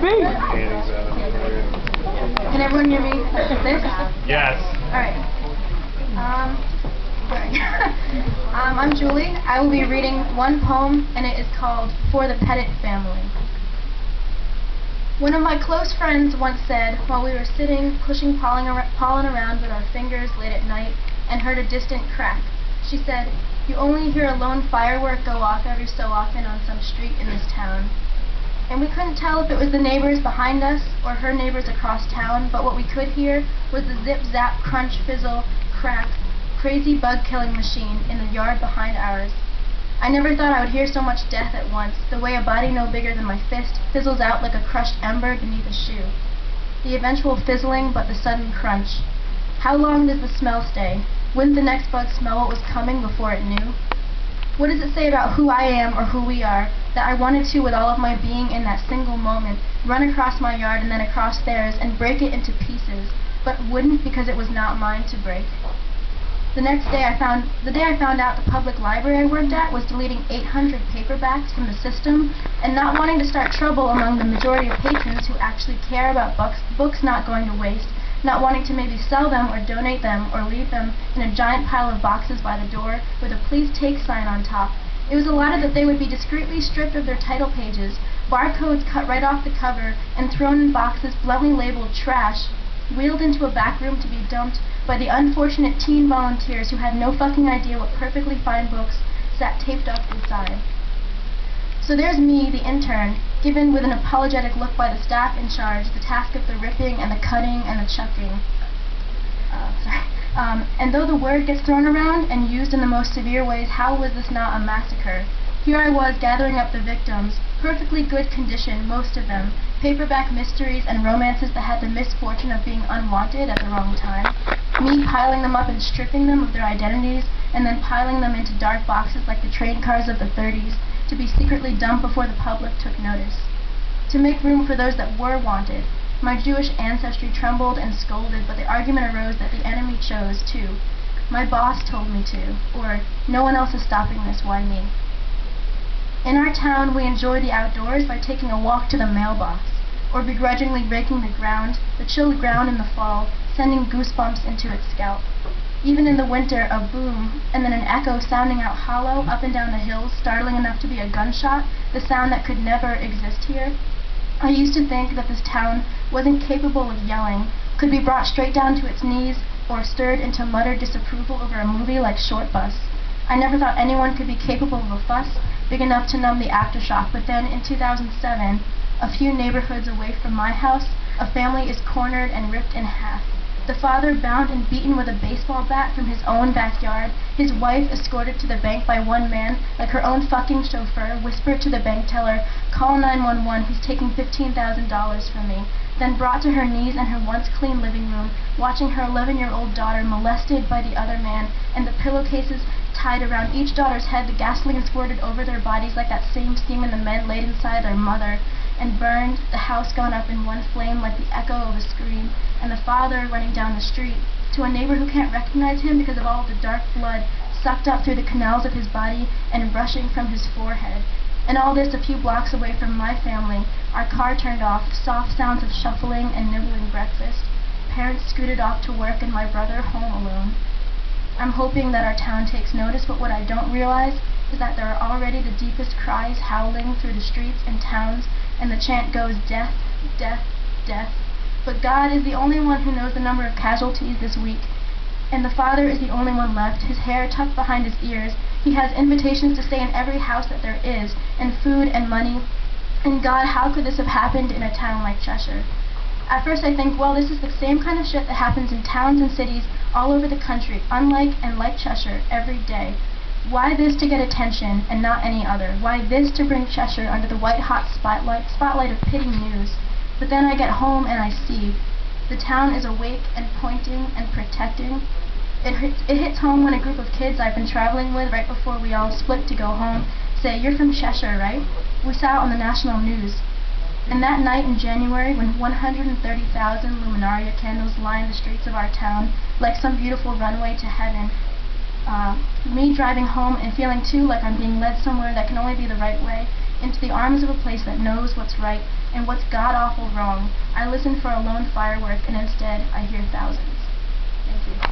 me. Can everyone hear me? This? Yes. Alright. I'm Julie. I will be reading one poem, and it is called For the Petit Family. One of my close friends once said, while we were sitting, pushing pollen around with our fingers late at night, and heard a distant crack, she said, "You only hear a lone firework go off every so often on some street in this town." And we couldn't tell if it was the neighbors behind us or her neighbors across town, but what we could hear was the zip-zap, crunch, fizzle, crack, crazy bug-killing machine in the yard behind ours. I never thought I would hear so much death at once, the way a body no bigger than my fist fizzles out like a crushed ember beneath a shoe. The eventual fizzling, but the sudden crunch. How long does the smell stay? Wouldn't the next bug smell what was coming before it knew? What does it say about who I am or who we are, that I wanted to, with all of my being in that single moment, run across my yard and then across theirs and break it into pieces, but wouldn't because it was not mine to break? The day I found out the public library I worked at was deleting 800 paperbacks from the system and not wanting to start trouble among the majority of patrons who actually care about books not going to waste, not wanting to maybe sell them or donate them or leave them in a giant pile of boxes by the door with a "Please Take" sign on top. It was allotted that they would be discreetly stripped of their title pages, barcodes cut right off the cover, and thrown in boxes bluntly labeled trash, wheeled into a back room to be dumped by the unfortunate teen volunteers who had no fucking idea what perfectly fine books sat taped up inside. So there's me, the intern, given with an apologetic look by the staff in charge the task of the ripping and the cutting and the chucking. And though the word gets thrown around and used in the most severe ways, how was this not a massacre? Here I was gathering up the victims, perfectly good condition, most of them, paperback mysteries and romances that had the misfortune of being unwanted at the wrong time. Me piling them up and stripping them of their identities, and then piling them into dark boxes like the train cars of the 30s, to be secretly dumped before the public took notice. To make room for those that were wanted. My Jewish ancestry trembled and scolded, but the argument arose that the enemy chose to. My boss told me to, or no one else is stopping this, why me? In our town, we enjoy the outdoors by taking a walk to the mailbox, or begrudgingly raking the chilled ground in the fall, sending goosebumps into its scalp. Even in the winter, a boom, and then an echo sounding out hollow up and down the hills, startling enough to be a gunshot, the sound that could never exist here. I used to think that this town wasn't capable of yelling, could be brought straight down to its knees, or stirred into muttered disapproval over a movie like Short Bus. I never thought anyone could be capable of a fuss big enough to numb the aftershock, but then in 2007, a few neighborhoods away from my house, a family is cornered and ripped in half. The father bound and beaten with a baseball bat from his own backyard, his wife escorted to the bank by one man, like her own fucking chauffeur, whispered to the bank teller, "Call 911, he's taking $15,000 from me," then brought to her knees in her once clean living room, watching her 11-year-old daughter molested by the other man, and the pillowcases tied around each daughter's head, the gasoline squirted over their bodies like that same semen the men laid inside their mother, and burned, the house gone up in one flame like the echo of a scream, and the father running down the street to a neighbor who can't recognize him because of all the dark blood sucked up through the canals of his body and rushing from his forehead. And all this a few blocks away from my family, our car turned off, soft sounds of shuffling and nibbling breakfast, parents scooted off to work, and my brother home alone. I'm hoping that our town takes notice, but what I don't realize is that there are already the deepest cries howling through the streets and towns, and the chant goes, "Death, death, death." But God is the only one who knows the number of casualties this week, and the father is the only one left, his hair tucked behind his ears. He has invitations to stay in every house that there is, and food and money. And God, how could this have happened in a town like Cheshire? At first I think, well, this is the same kind of shit that happens in towns and cities all over the country, unlike and like Cheshire, every day. Why this to get attention and not any other? Why this to bring Cheshire under the white-hot spotlight of pitting news? But then I get home and I see. The town is awake and pointing and protecting. It hits home when a group of kids I've been traveling with right before we all split to go home say, "You're from Cheshire, right? We saw it on the national news." And that night in January, when 130,000 luminaria candles line the streets of our town like some beautiful runway to heaven, me driving home and feeling too like I'm being led somewhere that can only be the right way, into the arms of a place that knows what's right, and what's god-awful wrong. I listen for a lone firework, and instead I hear